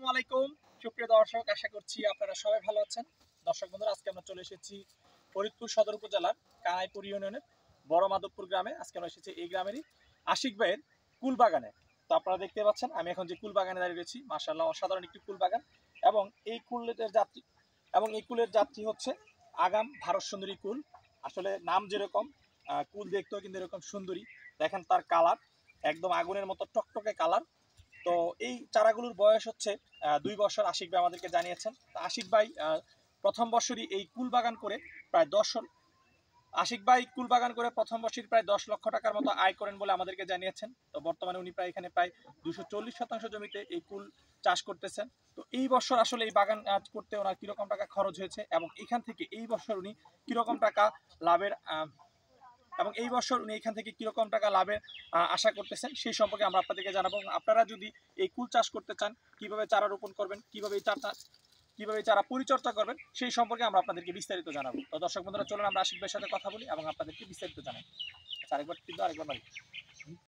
আসসালামু আলাইকুম সুপ্রিয় দর্শক, আশা করছি আপনারা সবাই ভালো আছেন। দর্শক বন্ধুরা, আজকে আমরা চলে এসেছি ফরিদপুর সদর উপজেলার কানাইপুর ইউনিয়নের বড় মাধবপুর গ্রামে। আজকে আমরা এসেছি এই গ্রামেরই আশিক ভাইয়ের কুল বাগানে। তো আপনারা দেখতে পাচ্ছেন আমি এখন যে কুল বাগানে দাঁড়িয়ে রয়েছি, মাশাআল্লাহ অসাধারণ একটি কুল বাগান। এবং এই কুলের যাত্রী হচ্ছে আগাম ভারত সুন্দরী কুল। আসলে নাম যেরকম, কুল দেখতেও কিন্তু এরকম সুন্দরী। দেখেন তার কালার একদম আগুনের মতো টকটকে কালার। তো এই চারাগুলোর বয়স হচ্ছে 2 বছর। আশিক ভাই আমাদেরকে জানিয়েছেন। আশিক ভাই প্রথম বছরই এই কুল বাগান করে প্রায় প্রথম বছরই প্রায় 10 লক্ষ টাকার মতো আয় করেন বলে আমাদেরকে জানিয়েছেন। তো বর্তমানে উনি প্রায় এখানে প্রায় 240 শতাংশ জমিতে এই কুল চাষ করতেছেন। তো এই বছর আসলে এই বাগান করতে ওনার কিরকম টাকা খরচ হয়েছে এবং এখান থেকে এই বছর উনি কিরকম টাকা লাভের আশা করতেছেন সেই সম্পর্কে আমরা আপনাদেরকে জানাবো। আপনারা যদি এই কুল চাষ করতে চান, কিভাবে চারা রোপণ করবেন, কিভাবে এই চারা পরিচর্যা করবেন, সেই সম্পর্কে আমরা আপনাদেরকে বিস্তারিত জানাবো। তো দর্শক বন্ধুরা, চলুন আমরা আশিক ভাইয়ের সাথে কথা বলি এবং আপনাদেরকে বিস্তারিত জানাই। আরেকবার